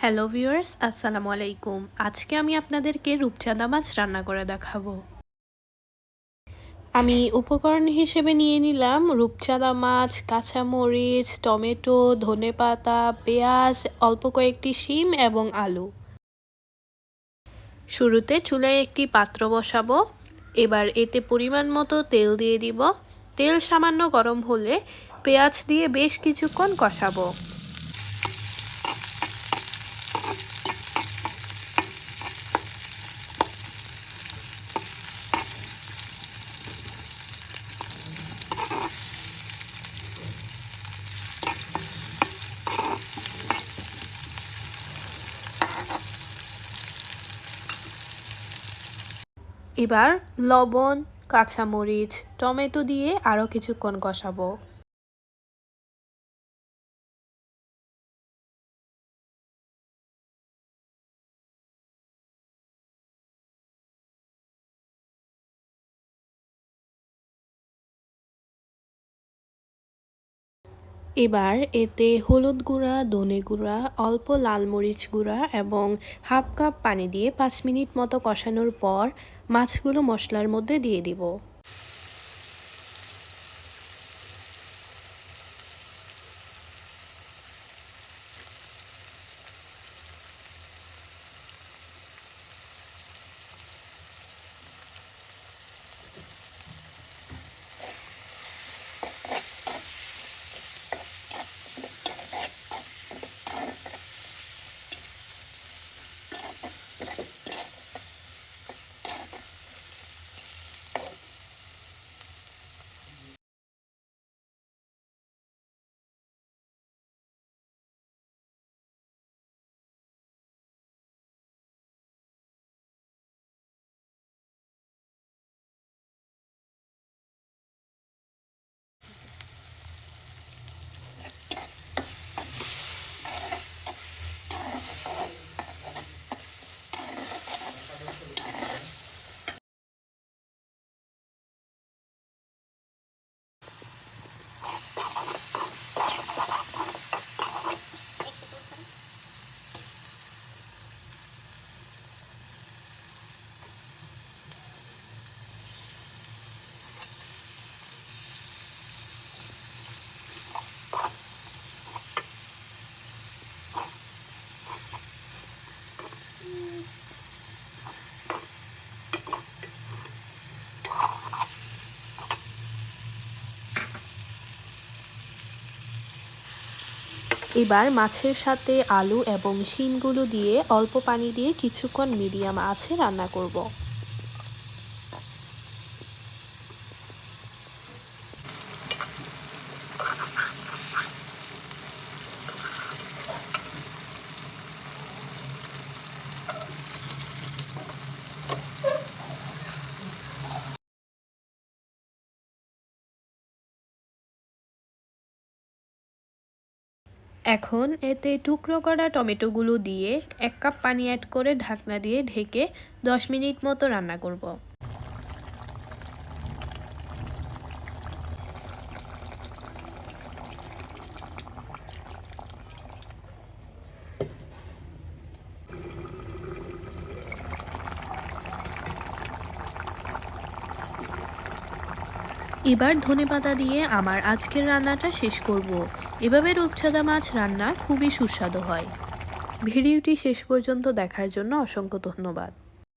Hello viewers, আসসালামু আলাইকুম। আজকে আমি আপনাদেরকে রূপচাঁদা মাছ রান্না করে দেখাবো। আমি উপকরণ হিসেবে নিয়ে নিলাম রূপচাঁদা মাছ, কাঁচামরিচ, টমেটো, ধনেপাতা, পেঁয়াজ, অল্প কয়েকটি শিম এবং আলু। শুরুতে চুলায় একটি পাত্র বসাবো। এবার এতে পরিমাণ মতো তেল দিয়ে দিব। তেল সামান্য গরম হলে পেঁয়াজ দিয়ে বেশ কিছুক্ষণ কষাবো। এবার লবণ, কাঁচামরিচ, টমেটো দিয়ে আরও কিছুক্ষণ কষাবো। এবার এতে হলুদ গুঁড়া, ধনে গুঁড়া, অল্প লাল মরিচ গুঁড়া এবং হাফ কাপ পানি দিয়ে 5 মিনিট মতো কষানোর পর মাছগুলো মশলার মধ্যে দিয়ে দিব। এবার মাছের সাথে আলু এবং শিমগুলো দিয়ে অল্প পানি দিয়ে কিছুক্ষণ মিডিয়াম আঁচে রান্না করব। এখন এতে টুকরো করা টমেটোগুলো দিয়ে 1 কাপ পানি অ্যাড করে ঢাকনা দিয়ে ঢেকে 10 মিনিট মতো রান্না করব। এবার ধনেপাতা দিয়ে আমার আজকের রান্নাটা শেষ করব। এভাবে রূপচাঁদা মাছ রান্না খুবই সুস্বাদু হয়। ভিডিওটি শেষ পর্যন্ত দেখার জন্য অসংখ্য ধন্যবাদ।